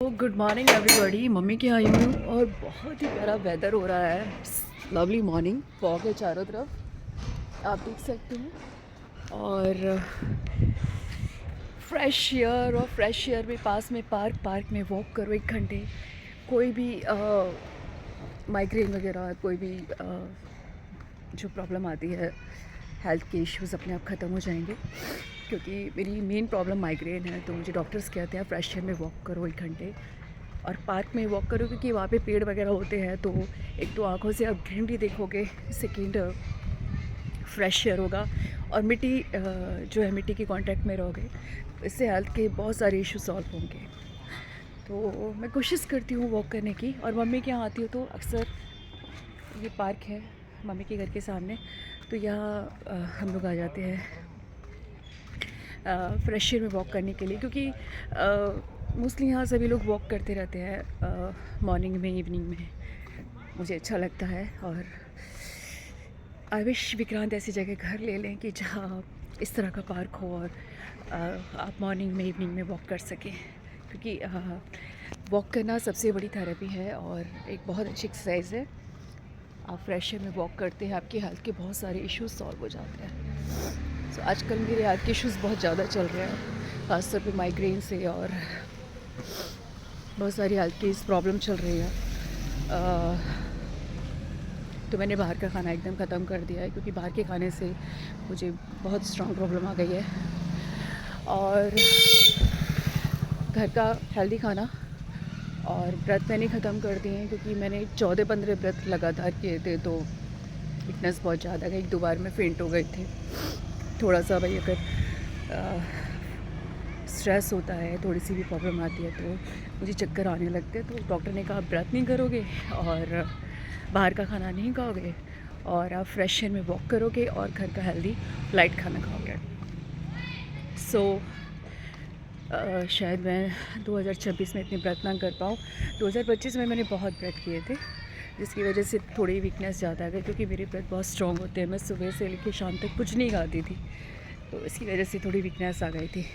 Good morning everybody. Mummy के यहाँ आई हूँ और बहुत ही प्यारा वेदर हो रहा है। लवली मॉर्निंग, फॉग है चारों तरफ, आप देख सकते हैं। और फ्रेश एयर, और फ्रेश एयर में पास में पार्क में वॉक करो 1 घंटे। कोई भी माइग्रेन वगैरह, कोई भी जो प्रॉब्लम आती है, हेल्थ के इश्यूज़ अपने आप ख़त्म हो जाएंगे। क्योंकि मेरी मेन प्रॉब्लम माइग्रेन है, तो मुझे डॉक्टर्स कहते हैं फ्रेश एयर में वॉक करो 1 घंटे और पार्क में वॉक करो, क्योंकि वहाँ पे पेड़ वगैरह होते हैं। तो एक तो आँखों से आप ग्रीनरी देखोगे, सेकेंड फ्रेश एयर होगा, और मिट्टी जो है मिट्टी के कांटेक्ट में रहोगे। इससे हेल्थ के बहुत सारे इशू सॉल्व होंगे। तो मैं कोशिश करती हूँ वॉक करने की। और मम्मी के यहाँ आती हूँ तो अक्सर ये पार्क है मम्मी के घर के सामने, तो यहाँ हम लोग आ जाते हैं फ्रेश एयर में वॉक करने के लिए। क्योंकि मोस्टली यहाँ सभी लोग वॉक करते रहते हैं मॉर्निंग में, इवनिंग में। मुझे अच्छा लगता है। और आई विश विक्रांत ऐसी जगह घर ले लें कि जहाँ इस तरह का पार्क हो और आप मॉर्निंग में, इवनिंग में वॉक कर सकें। क्योंकि वॉक करना सबसे बड़ी थेरेपी है और एक बहुत अच्छी एक्सरसाइज है। आप फ्रेश एयर में वॉक करते हैं, आपकी हेल्थ के बहुत सारे इश्यूज सॉल्व हो जाते हैं। सो आजकल मेरे हेल्थ के इश्यूज़ बहुत ज़्यादा चल रहे हैं, खासतौर पे माइग्रेन से, और बहुत सारी हेल्थ की प्रॉब्लम चल रही है। तो मैंने बाहर का खाना एकदम ख़त्म कर दिया है, क्योंकि बाहर के खाने से मुझे बहुत स्ट्रॉन्ग प्रॉब्लम आ गई है। और घर का हेल्दी खाना और व्रत मैंने ख़त्म कर दिए हैं, क्योंकि मैंने 14-15 व्रत लगातार किए थे, तो फिटनेस बहुत ज़्यादा गई। 2 बार मैं फेंट हो गई थी। थोड़ा सा भाई अगर स्ट्रेस होता है, थोड़ी सी भी प्रॉब्लम आती है, तो मुझे चक्कर आने लगते हैं। तो डॉक्टर ने कहा व्रत नहीं करोगे और बाहर का खाना नहीं खाओगे और आप फ्रेश एयर में वॉक करोगे और घर का हेल्दी लाइट खाना खाओगे। सो शायद मैं 2026 में इतने व्रत ना कर पाऊँ। 2025 में मैंने बहुत व्रत किए थे, जिसकी वजह से थोड़ी वीकनेस ज़्यादा आ गई, क्योंकि मेरे व्रत बहुत स्ट्रॉन्ग होते हैं। मैं सुबह से लेकर शाम तक कुछ नहीं खाती थी, तो इसकी वजह से थोड़ी वीकनेस आ गई थी।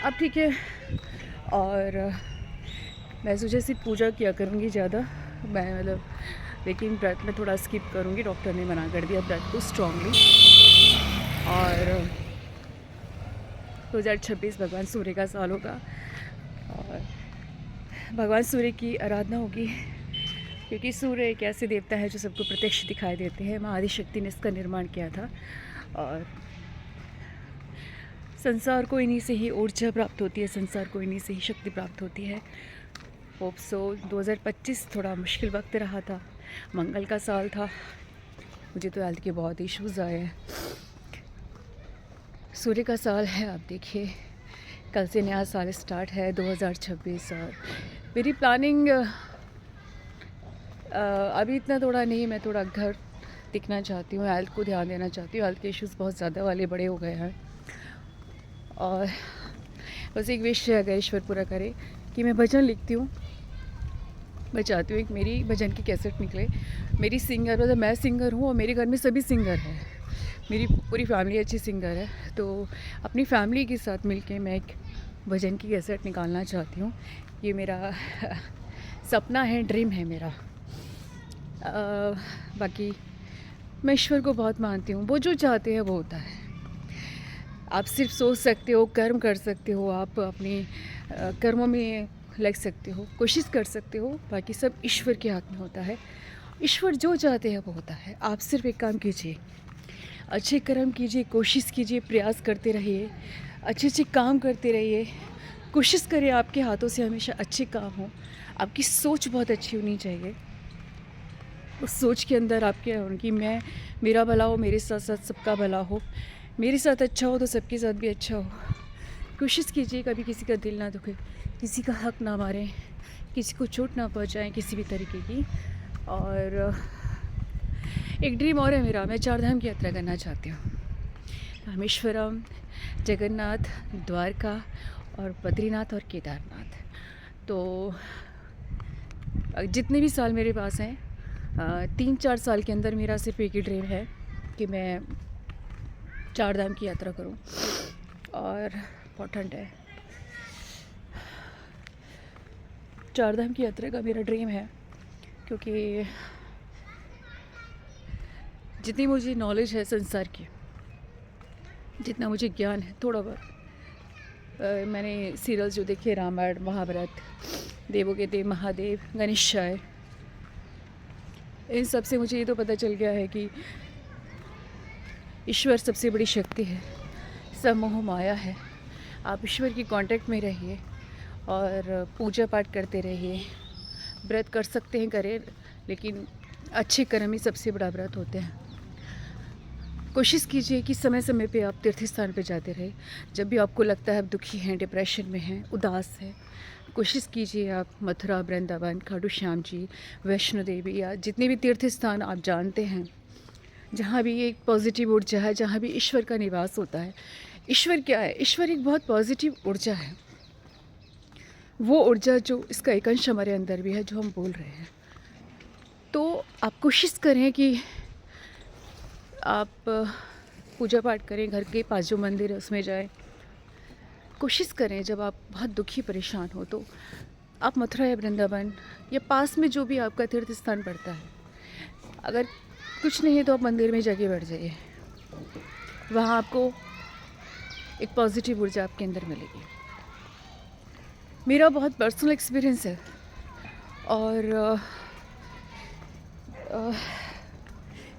अब ठीक है। और मैं सोचा सिर्फ पूजा किया करूँगी ज़्यादा, मैं मतलब, लेकिन व्रत में थोड़ा स्किप करूँगी। डॉक्टर ने मना कर दिया व्रत को स्ट्रॉन्गली। और 2026 भगवान सूर्य का साल होगा और भगवान सूर्य की आराधना होगी, क्योंकि सूर्य एक ऐसे देवता है जो सबको प्रत्यक्ष दिखाई देते हैं। माँ आदिशक्ति ने इसका निर्माण किया था और संसार को इन्हीं से ही ऊर्जा प्राप्त होती है, संसार को इन्हीं से ही शक्ति प्राप्त होती है। होप सो 2025 थोड़ा मुश्किल वक्त रहा था, मंगल का साल था, मुझे तो हेल्थ के बहुत इश्यूज़ आए हैं। सूर्य का साल है, आप देखिए कल से नया साल स्टार्ट है 2026। और मेरी प्लानिंग अभी इतना थोड़ा नहीं, मैं थोड़ा घर दिखना चाहती हूँ, हेल्थ को ध्यान देना चाहती हूँ। हेल्थ के इश्यूज़ बहुत ज़्यादा वाले बड़े हो गए हैं और बस एक विश है, अगर ईश्वर पूरा करे, कि मैं भजन लिखती हूँ। मैं चाहती हूँ एक मेरी भजन की कैसेट निकले। मेरी सिंगर, मतलब मैं सिंगर हूँ और मेरे घर में सभी सिंगर हैं, मेरी पूरी फैमिली अच्छी सिंगर है। तो अपनी फैमिली के साथ मिलके मैं एक भजन की कैसेट निकालना चाहती हूँ। ये मेरा सपना है, ड्रीम है मेरा। बाकी मैं ईश्वर को बहुत मानती हूँ, वो जो चाहते हैं वो होता है। आप सिर्फ सोच सकते हो, कर्म कर सकते हो, आप अपने कर्मों में लग सकते हो, कोशिश कर सकते हो, बाकी सब ईश्वर के हाथ में होता है। ईश्वर जो चाहते हैं वो होता है। आप सिर्फ एक काम कीजिए, अच्छे कर्म कीजिए, कोशिश कीजिए, प्रयास करते रहिए, अच्छे अच्छे काम करते रहिए, कोशिश करिए आपके हाथों से हमेशा अच्छे काम हो। आपकी सोच बहुत अच्छी होनी चाहिए। उस सोच के अंदर आपके कि मैं, मेरा भला हो, मेरे साथ साथ सबका भला हो, मेरे साथ अच्छा हो तो सबके साथ भी अच्छा हो। कोशिश कीजिए कभी किसी का दिल ना दुखे, किसी का हक ना मारें, किसी को चोट ना पहुंचाएं किसी भी तरीके की। और एक ड्रीम और है मेरा, मैं 4 धाम की यात्रा करना चाहती हूँ। रामेश्वरम, जगन्नाथ, द्वारका और बद्रीनाथ और केदारनाथ। तो जितने भी साल मेरे पास हैं, 3-4 साल के अंदर मेरा सिर्फ एक ही ड्रीम है कि मैं 4 धाम की यात्रा करूं। और बहुत ठंड है, चारधाम की यात्रा का मेरा ड्रीम है, क्योंकि जितनी मुझे नॉलेज है संसार की, जितना मुझे ज्ञान है थोड़ा बहुत, मैंने सीरियल्स जो देखे, रामायण, महाभारत, देवों के देव महादेव, गणेशाय, इन सब से मुझे ये तो पता चल गया है कि ईश्वर सबसे बड़ी शक्ति है, सब मोह माया है। आप ईश्वर की कांटेक्ट में रहिए और पूजा पाठ करते रहिए। व्रत कर सकते हैं करें, लेकिन अच्छे कर्म ही सबसे बड़ा व्रत होते हैं। कोशिश कीजिए कि समय समय पे आप तीर्थ स्थान पे जाते रहे। जब भी आपको लगता है आप दुखी हैं, डिप्रेशन में हैं, उदास हैं, कोशिश कीजिए आप मथुरा, वृंदावन, खाटू श्याम जी, वैष्णो देवी या जितने भी तीर्थ स्थान आप जानते हैं, जहाँ भी एक पॉजिटिव ऊर्जा है, जहाँ भी ईश्वर का निवास होता है। ईश्वर क्या है? ईश्वर एक बहुत पॉजिटिव ऊर्जा है। वो ऊर्जा जो इसका एक अंश हमारे अंदर भी है, जो हम बोल रहे हैं। तो आप कोशिश करें कि आप पूजा पाठ करें, घर के पास जो मंदिर है उसमें जाएं। कोशिश करें जब आप बहुत दुखी परेशान हो तो आप मथुरा या वृंदावन या पास में जो भी आपका तीर्थ स्थान पड़ता है, अगर कुछ नहीं है तो आप मंदिर में जाके बैठ जाइए। वहाँ आपको एक पॉजिटिव ऊर्जा आपके अंदर मिलेगी। मेरा बहुत पर्सनल एक्सपीरियंस है और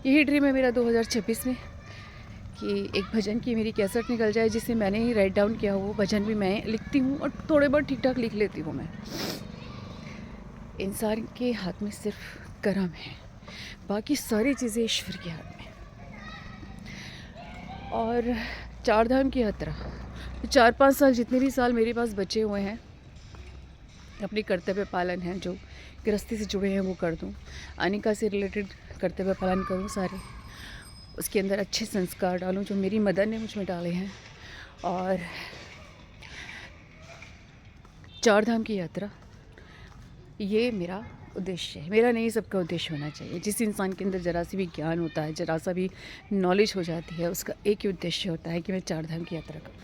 यही ड्रीम है मेरा 2026 में कि एक भजन की मेरी कैसेट निकल जाए, जिसे मैंने ही राइट डाउन किया हो। वो भजन भी मैं लिखती हूँ और थोड़े बहुत ठीक ठाक लिख लेती हूँ मैं। इंसान के हाथ में सिर्फ कर्म है, बाकी सारी चीज़ें ईश्वर के हाथ में। और चारधाम की यात्रा 4-5 साल, जितने भी साल मेरे पास बचे हुए हैं, अपनी कर्तव्य पालन है, जो गृहस्थी से जुड़े हैं वो कर दूँ। अनिका से रिलेटेड कर्तव्य पालन करूँ सारे, उसके अंदर अच्छे संस्कार डालूँ जो मेरी मदर ने मुझ में डाले हैं। और चारधाम की यात्रा, ये मेरा उद्देश्य है। मेरा नहीं, सबका उद्देश्य होना चाहिए। जिस इंसान के अंदर जरा सी भी ज्ञान होता है, जरा सा भी नॉलेज हो जाती है, उसका एक ही उद्देश्य होता है कि मैं चारधाम की यात्रा करूँ।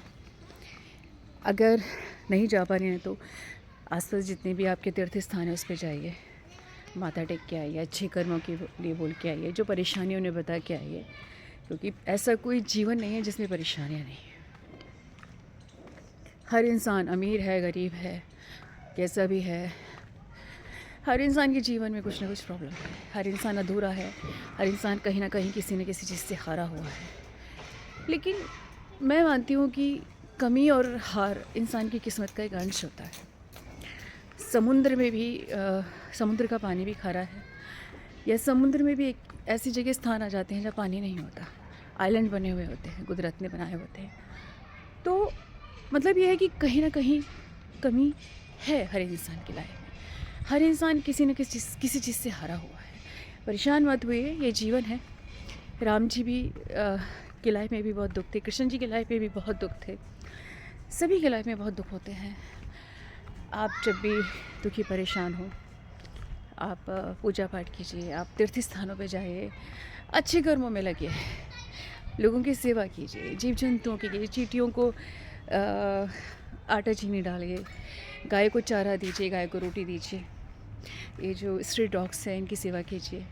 अगर नहीं जा पा रहे हैं तो आसपास जितने भी आपके तीर्थ स्थान है उस पर जाइए, माथा टेक के आइए, अच्छे कर्मों के लिए बोल के आइए, जो परेशानियों ने बता के आइए, क्योंकि ऐसा कोई जीवन नहीं है जिसमें परेशानियाँ नहीं। हर इंसान अमीर है, गरीब है, कैसा भी है, हर इंसान के जीवन में कुछ ना कुछ प्रॉब्लम है। हर इंसान अधूरा है, हर इंसान कहीं ना कहीं किसी न किसी चीज़ से हारा हुआ है। लेकिन मैं मानती हूँ कि कमी और हार इंसान की किस्मत का एक अंश होता है। समुद्र में भी समुद्र का पानी भी खारा है, या समुद्र में भी एक ऐसी जगह स्थान आ जाते हैं जहाँ पानी नहीं होता, आइलैंड बने हुए होते हैं, कुदरत ने बनाए होते हैं। तो मतलब ये है कि कहीं ना कहीं कमी है हर इंसान की लाइफ में। हर इंसान किसी न किसी चीज़ से हारा हुआ है। परेशान मत हुए, ये जीवन है। राम जी भी की लाइफ में भी बहुत दुख थे, कृष्ण जी की लाइफ में भी बहुत दुख थे, सभी की लाइफ में बहुत दुख होते हैं। आप जब भी दुखी परेशान हो, आप पूजा पाठ कीजिए, आप तीर्थ स्थानों पे जाइए, अच्छे कर्मों में लगिए, लोगों की सेवा कीजिए, जीव जंतुओं की कीजिए, चींटियों को आटा चीनी डालिए, गाय को चारा दीजिए, गाय को रोटी दीजिए, ये जो स्ट्रीट डॉग्स हैं इनकी सेवा कीजिए।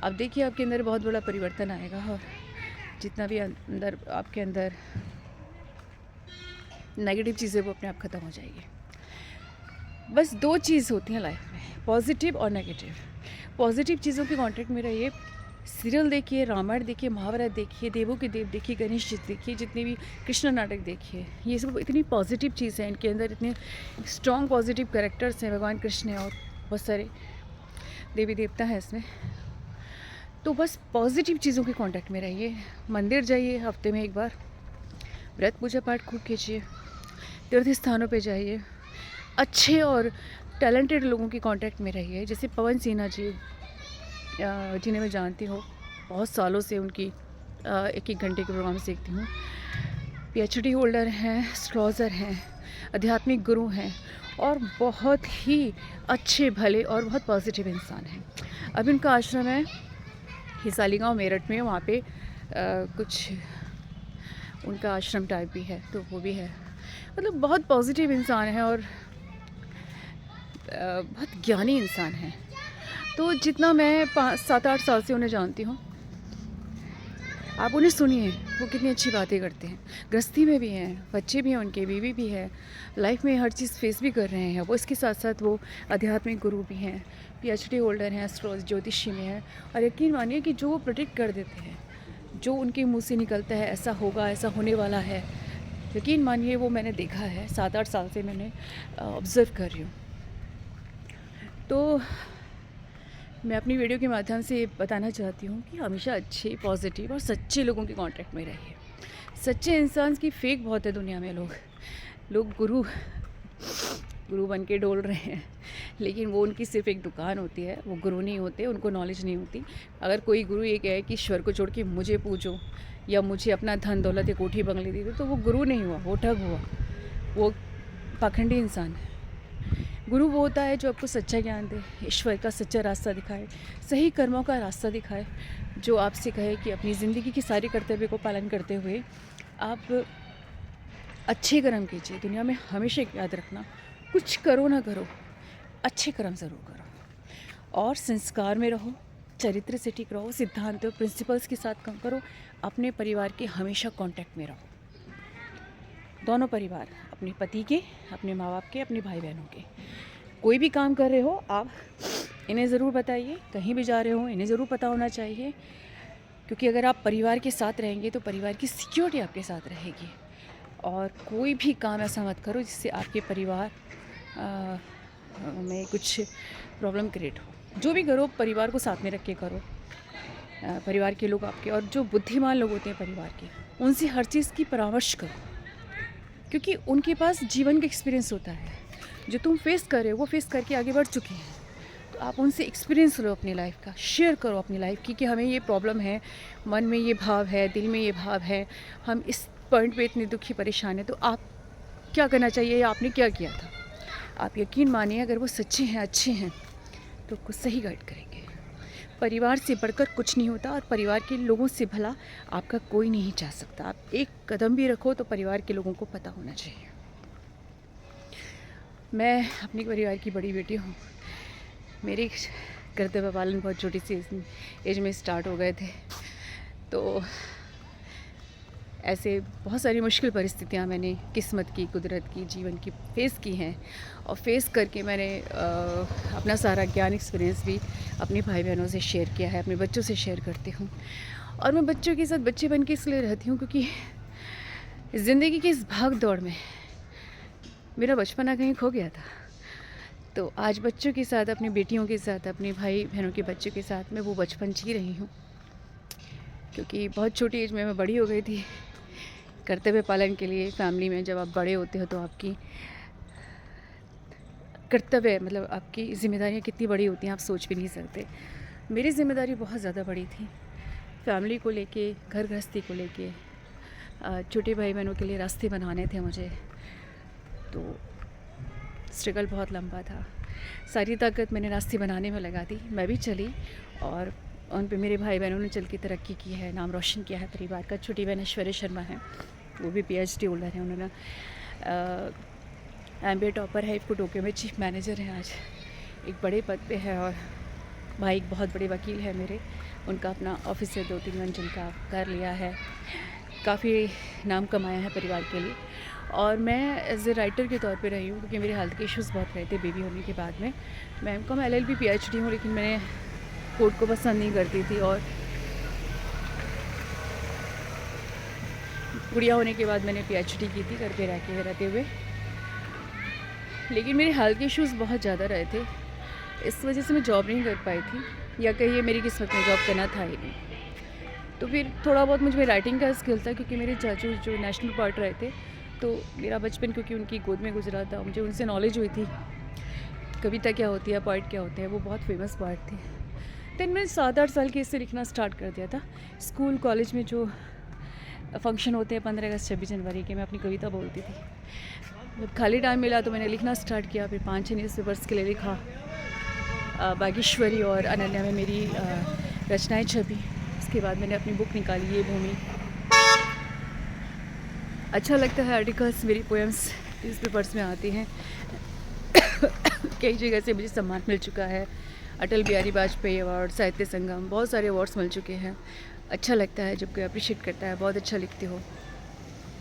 आप देखिए आपके अंदर बहुत बड़ा परिवर्तन आएगा, और जितना भी अंदर आपके अंदर नेगेटिव चीज़ें वो अपने आप ख़त्म हो जाएगी। बस 2 चीज़ होती हैं लाइफ में, पॉजिटिव और नेगेटिव। पॉजिटिव चीज़ों के कॉन्टेक्ट में रहिए, सीरियल देखिए, रामायण देखिए, महाभारत देखिए, देवों के देव देखिए, गणेश जी देखिए, जितने भी कृष्ण नाटक देखिए, ये सब इतनी पॉजिटिव चीज़ है, इनके अंदर इतने स्ट्रॉन्ग पॉजिटिव कैरेक्टर्स हैं। भगवान कृष्ण हैं और बहुत सारे देवी देवता हैं इसमें। तो बस पॉजिटिव चीज़ों के कांटेक्ट में रहिए, मंदिर जाइए हफ्ते में एक बार, व्रत पूजा पाठ खूब कीजिए, तीर्थ स्थानों पे जाइए, अच्छे और टैलेंटेड लोगों के कांटेक्ट में रहिए। जैसे पवन सिन्हा जी, जिन्हें मैं जानती हूँ, बहुत सालों से उनकी 1-1 घंटे के प्रोग्राम देखती हूँ। PhD होल्डर हैं, एस्ट्रोलॉजर हैं, आध्यात्मिक गुरु हैं और बहुत ही अच्छे भले और बहुत पॉजिटिव इंसान हैं। अभी उनका आश्रम है हिसाली गाँव मेरठ में, वहाँ पे कुछ उनका आश्रम टाइप भी है, तो वो भी है। मतलब बहुत पॉजिटिव इंसान है और बहुत ज्ञानी इंसान हैं। तो जितना मैं 5-7-8 साल से उन्हें जानती हूँ, आप उन्हें सुनिए, वो कितनी अच्छी बातें करते हैं। गृहस्थी में भी हैं, बच्चे भी हैं उनके, बीवी भी है, लाइफ में हर चीज़ फेस भी कर रहे हैं वो। इसके साथ साथ वो आध्यात्मिक गुरु भी हैं, PhD होल्डर हैं, एस्ट्रोलॉजी ज्योतिषी में हैं। और यकीन मानिए कि जो वो प्रेडिक्ट कर देते हैं, जो उनके मुंह से निकलता है ऐसा होगा, ऐसा होने वाला है, यकीन मानिए वो मैंने देखा है। 7-8 साल से मैंने ऑब्ज़र्व कर रही हूँ। तो मैं अपनी वीडियो के माध्यम से ये बताना चाहती हूँ कि हमेशा अच्छे, पॉजिटिव और सच्चे लोगों के कांटेक्ट में रहिए। सच्चे इंसान की फेक बहुत है दुनिया में। लोग गुरु बन के डोल रहे हैं, लेकिन वो उनकी सिर्फ एक दुकान होती है, वो गुरु नहीं होते, उनको नॉलेज नहीं होती। अगर कोई गुरु ये कहे कि ईश्वर को छोड़ के मुझे पूजो या मुझे अपना धन दौलत या कोठी बंगले दे दो, तो वो गुरु नहीं हुआ, वो ठग हुआ, वो पाखंडी इंसान है। गुरु वो होता है जो आपको सच्चा ज्ञान दे, ईश्वर का सच्चा रास्ता दिखाए, सही कर्मों का रास्ता दिखाए, जो आपसे कहे कि अपनी ज़िंदगी की सारी कर्तव्य को पालन करते हुए आप अच्छे कर्म कीजिए। दुनिया में हमेशा याद रखना, कुछ करो ना करो, अच्छे कर्म ज़रूर करो और संस्कार में रहो, चरित्र से ठीक रहो, सिद्धांतों प्रिंसिपल्स के साथ काम करो। अपने परिवार के हमेशा कांटेक्ट में रहो, दोनों परिवार, अपने पति के, अपने माँ बाप के, अपने भाई बहनों के। कोई भी काम कर रहे हो आप इन्हें ज़रूर बताइए, कहीं भी जा रहे हो इन्हें ज़रूर पता होना चाहिए, क्योंकि अगर आप परिवार के साथ रहेंगे तो परिवार की सिक्योरिटी आपके साथ रहेगी। और कोई भी काम ऐसा मत करो जिससे आपके परिवार में कुछ प्रॉब्लम क्रिएट हो। जो भी करो परिवार को साथ में रख के करो। परिवार के लोग आपके, और जो बुद्धिमान लोग होते हैं परिवार के, उनसे हर चीज़ की परामर्श करो, क्योंकि उनके पास जीवन का एक्सपीरियंस होता है। जो तुम फेस कर रहे हो वो फेस करके आगे बढ़ चुके हैं, तो आप उनसे एक्सपीरियंस लो अपनी लाइफ का, शेयर करो अपनी लाइफ की कि हमें ये प्रॉब्लम है, मन में ये भाव है, दिल में ये भाव है, हम इस पॉइंट पे इतने दुखी परेशान हैं, तो आप क्या करना चाहिए या आपने क्या किया था। आप यकीन मानिए अगर वो सच्चे हैं, अच्छे हैं, तो आपको सही गाइड करेंगे। परिवार से बढ़कर कुछ नहीं होता, और परिवार के लोगों से भला आपका कोई नहीं चाह सकता। आप एक कदम भी रखो तो परिवार के लोगों को पता होना चाहिए। मैं अपने परिवार की बड़ी बेटी हूँ। मेरे कर्तव्य पालन बहुत छोटी सी एज में स्टार्ट हो गए थे, तो ऐसे बहुत सारी मुश्किल परिस्थितियाँ मैंने किस्मत की, कुदरत की, जीवन की फेस की हैं, और फेस करके मैंने अपना सारा ज्ञान, एक्सपीरियंस भी अपने भाई बहनों से शेयर किया है, अपने बच्चों से शेयर करती हूँ। और मैं बच्चों के साथ बच्चे बन के इसलिए रहती हूँ क्योंकि ज़िंदगी की इस भाग दौड़ में मेरा बचपना कहीं खो गया था। तो आज बच्चों के साथ, अपनी बेटियों के साथ, अपने भाई बहनों के बच्चों के साथ मैं वो बचपन जी रही हूँ, क्योंकि बहुत छोटी एज में मैं बड़ी हो गई थी। कर्तव्य पालन के लिए फैमिली में जब आप बड़े होते हो तो आपकी कर्तव्य, मतलब आपकी जिम्मेदारियाँ कितनी बड़ी होती हैं आप सोच भी नहीं सकते। मेरी जिम्मेदारी बहुत ज़्यादा बड़ी थी, फैमिली को लेके, घर गृहस्थी को लेके, छोटे भाई बहनों के लिए रास्ते बनाने थे मुझे। तो स्ट्रगल बहुत लंबा था, सारी ताकत मैंने रास्ते बनाने में लगा दी। मैं भी चली और उन पे मेरे भाई बहनों ने चल के तरक्की की है, नाम रोशन किया है परिवार का। छोटी बहन ऐश्वर्या शर्मा है, वो भी PhD होल्डर है, उन्होंने MBA टॉपर है, इफ़को टोक्यो में चीफ मैनेजर हैं, आज एक बड़े पद पे है। और भाई एक बहुत बड़े वकील है मेरे, उनका अपना ऑफिस है, 2-3 मंजिल का कर लिया है, काफ़ी नाम कमाया है परिवार के लिए। और मैं एज ए राइटर के तौर पे रही हूँ, क्योंकि मेरे हेल्थ के इश्यूज़ बहुत रहे थे बेबी होने के बाद में। मैं MCOM LLB PhD हूँ, लेकिन मैंने कोर्ट को पसंद नहीं करती थी, और गुड़िया होने के बाद मैंने PhD की थी घर पे रहते हुए। लेकिन मेरे हेल्थ के इश्यूज़ बहुत ज़्यादा रहे थे, इस वजह से मैं जॉब नहीं कर पाई थी, या कहिए मेरी किस्मत में जॉब करना था ही नहीं। तो फिर थोड़ा बहुत मुझ में राइटिंग का स्किल था, क्योंकि मेरे चाचू जो नेशनल पोएट रहे थे, तो मेरा बचपन क्योंकि उनकी गोद में गुजरा था, मुझे उनसे नॉलेज हुई थी कविता क्या होती है, पोएट क्या होते हैं। वो बहुत फेमस पोएट थी। तो मैंने 7-8 साल के इससे लिखना स्टार्ट कर दिया था। स्कूल कॉलेज में जो फंक्शन होते हैं 15 अगस्त 26 जनवरी के, मैं अपनी कविता बोलती थी। जब खाली टाइम मिला तो मैंने लिखना स्टार्ट किया। फिर 5-6 न्यूज़पेपर्स के लिए लिखा, बागेश्वरी और अनन्या में मेरी रचनाएं छपी। उसके बाद मैंने अपनी बुक निकाली, ये भूमि। अच्छा लगता है आर्टिकल्स, मेरी पोएम्स न्यूज़पेपर्स में आती हैं। कई जगह से मुझे सम्मान मिल चुका है। अटल बिहारी वाजपेयी अवार्ड, साहित्य संगम, बहुत सारे अवार्ड्स मिल चुके हैं। अच्छा लगता है जब कोई अप्रिशिएट करता है, बहुत अच्छा लिखती हो,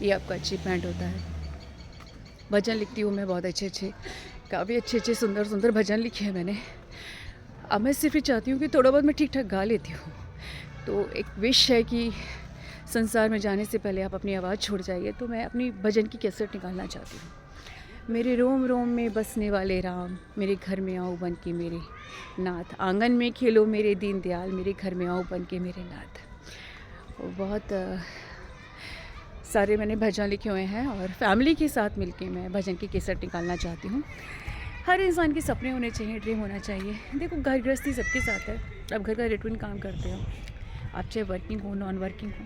ये आपका अचीवमेंट होता है। भजन लिखती हूँ मैं, बहुत अच्छे काफ़ी अच्छे सुंदर सुंदर भजन लिखे हैं मैंने। अब मैं सिर्फ ये चाहती हूँ कि थोड़ा बहुत मैं ठीक ठाक गा लेती हूँ। तो एक विश है कि संसार में जाने से पहले आप अपनी आवाज़ छोड़ जाइए, तो मैं अपनी भजन की कैसेट निकालना चाहती हूँ। मेरे रोम रोम में बसने वाले राम, मेरे घर में आओ बन के मेरे नाथ, आंगन में खेलो मेरे दीन दयाल, मेरे घर में आओ बन के मेरे नाथ। बहुत सारे मैंने भजन लिखे हुए हैं और फैमिली के साथ मिलके मैं भजन की कैसेट निकालना चाहती हूँ। हर इंसान के सपने होने चाहिए, ड्रीम होना चाहिए। देखो, घर गृहस्थी सबके साथ है। आप घर का रूटीन काम करते हो, आप चाहे वर्किंग हो नॉन वर्किंग हो।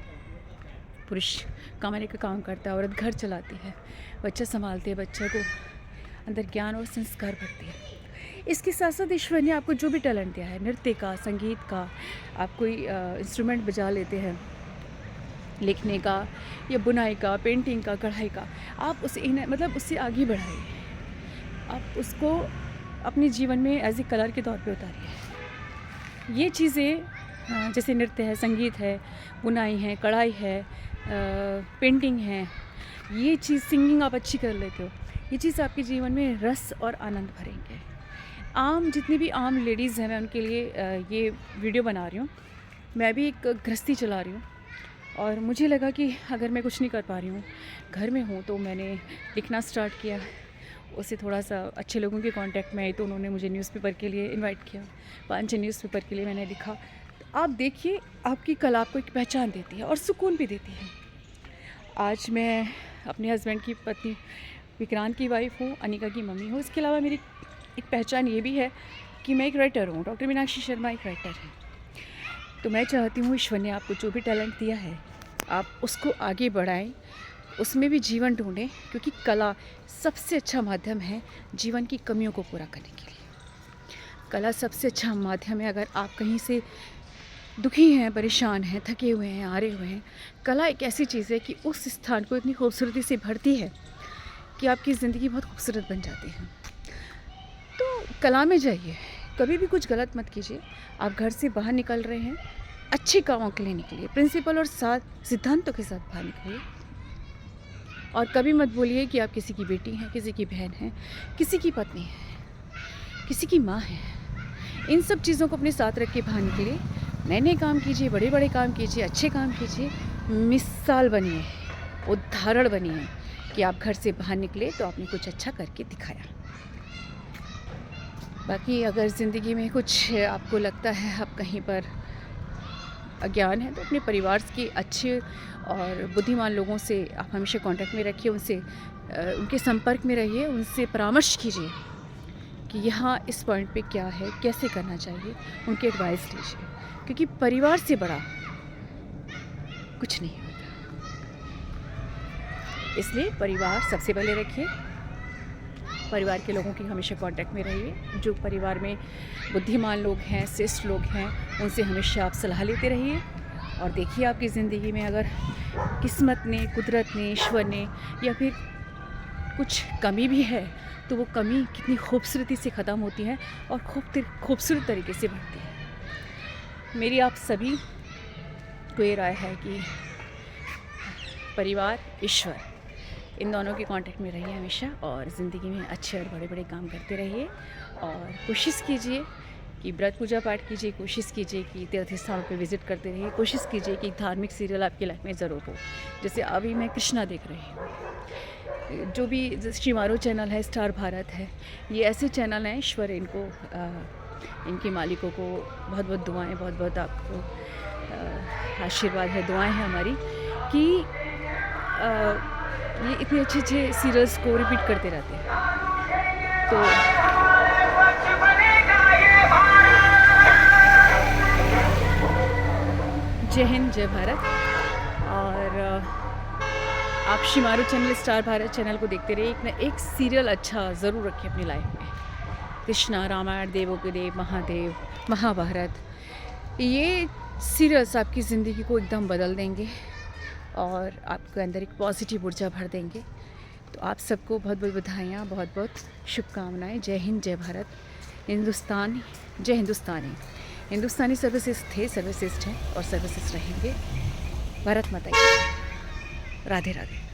पुरुष कमाने का काम करता है, औरत घर चलाती है, बच्चा संभालती है, बच्चे को अंदर ज्ञान और संस्कार भरती है। इसके साथ साथ ईश्वर ने आपको जो भी टैलेंट दिया है, नृत्य का, संगीत का, आप कोई इंस्ट्रूमेंट बजा लेते हैं, लिखने का या बुनाई का, पेंटिंग का, कढ़ाई का, आप उसे मतलब उससे आगे बढ़ाइए। आप उसको अपने जीवन में एज ए कलर के तौर पे उतारिए। ये चीज़ें जैसे नृत्य है, संगीत है, बुनाई है, कढ़ाई है, पेंटिंग है, ये चीज़, सिंगिंग आप अच्छी कर लेते हो, ये चीज़ आपके जीवन में रस और आनंद भरेंगे। जितनी भी आम लेडीज़ हैं, मैं उनके लिए ये वीडियो बना रही हूँ। मैं भी एक गृहस्थी चला रही हूँ और मुझे लगा कि अगर मैं कुछ नहीं कर पा रही हूँ, घर में हूँ, तो मैंने लिखना स्टार्ट किया। उससे थोड़ा सा अच्छे लोगों के कांटेक्ट में आई, तो उन्होंने मुझे न्यूज़पेपर के लिए इनवाइट किया। 5-6 न्यूज़पेपर के लिए मैंने लिखा। तो आप देखिए, आपकी कला आपको एक पहचान देती है और सुकून भी देती है। आज मैं अपने हस्बैंड की पत्नी विक्रांत की वाइफ हूँ, अनिका की मम्मी हूँ। इसके अलावा मेरी एक पहचान ये भी है कि मैं एक राइटर हूँ। डॉक्टर मीनाक्षी शर्मा एक राइटर है। तो मैं चाहती हूँ ईश्वर ने आपको जो भी टैलेंट दिया है, आप उसको आगे बढ़ाएं, उसमें भी जीवन ढूंढें, क्योंकि कला सबसे अच्छा माध्यम है जीवन की कमियों को पूरा करने के लिए। कला सबसे अच्छा माध्यम है। अगर आप कहीं से दुखी हैं, परेशान हैं, थके हुए हैं, हारे हुए हैं, कला एक ऐसी चीज़ है कि उस स्थान को इतनी खूबसूरती से भरती है कि आपकी ज़िंदगी बहुत खूबसूरत बन जाती है। तो कला में जाइए, कभी भी कुछ गलत मत कीजिए। आप घर से बाहर निकल रहे हैं, अच्छे कामों के लिए निकलिए, प्रिंसिपल और साथ सिद्धांतों के साथ बाहर निकलिए। और कभी मत बोलिए कि आप किसी की बेटी हैं, किसी की बहन हैं, किसी की पत्नी है, किसी की माँ है। इन सब चीज़ों को अपने साथ रख के बाहर निकलिए। नए नए काम कीजिए, बड़े बड़े काम कीजिए, अच्छे काम कीजिए, मिसाल बनिए, उदाहरण बनिए कि आप घर से बाहर निकले तो आपने कुछ अच्छा करके दिखाया। बाकी अगर ज़िंदगी में कुछ आपको लगता है आप कहीं पर अज्ञान है, तो अपने परिवार के अच्छे और बुद्धिमान लोगों से आप हमेशा कांटेक्ट में रखिए, उनसे उनके संपर्क में रहिए, उनसे परामर्श कीजिए कि यहाँ इस पॉइंट पे क्या है, कैसे करना चाहिए, उनकी एडवाइस लीजिए, क्योंकि परिवार से बड़ा कुछ नहीं होता। इसलिए परिवार सबसे पहले रखिए, परिवार के लोगों की हमेशा कांटेक्ट में रहिए। जो परिवार में बुद्धिमान लोग हैं, श्रेष्ठ लोग हैं, उनसे हमेशा आप सलाह लेते रहिए। और देखिए, आपकी ज़िंदगी में अगर किस्मत ने, कुदरत ने, ईश्वर ने या फिर कुछ कमी भी है, तो वो कमी कितनी खूबसूरती से ख़त्म होती है और खूबसूरत तरीके से बढ़ती है। मेरी आप सभी को ये राय है कि परिवार, ईश्वर, इन दोनों के कांटेक्ट में रहिए हमेशा, और ज़िंदगी में अच्छे और बड़े बड़े काम करते रहिए। और कोशिश कीजिए कि व्रत पूजा पाठ कीजिए, कोशिश कीजिए कि तीर्थ स्थानों पे विज़िट करते रहिए, कोशिश कीजिए कि धार्मिक सीरियल आपकी लाइफ में ज़रूर हो। जैसे अभी मैं कृष्णा देख रही हूँ, जो भी श्रीमारो चैनल है, स्टार भारत है, ये ऐसे चैनल हैं। ईश्वर इनको इनके मालिकों को बहुत बहुत दुआएं, बहुत बहुत आपको आशीर्वाद है, दुआएं हैं हमारी कि ये इतने अच्छे अच्छे सीरियल्स को रिपीट करते रहते हैं। तो जय हिंद, जय भारत। और आप Shemaroo channel, star Bharat channel को देखते रहिए। एक सीरियल अच्छा ज़रूर रखें अपनी लाइफ में। कृष्णा, रामायण, देवों के देव, महादेव, महाभारत, ये सीरियल्स आपकी ज़िंदगी को एकदम बदल देंगे और आपके अंदर एक पॉजिटिव ऊर्जा भर देंगे। तो आप सबको बहुत बहुत बधाइयाँ, बहुत बहुत शुभकामनाएं। जय हिंद, जय भारत, हिंदुस्तान, जय हिंदुस्तानी। हिंदुस्तानी सर्वश्रेष्ठ थे, सर्वश्रेष्ठ हैं और सर्वश्रेष्ठ रहेंगे। भारत माता की जय। राधे राधे।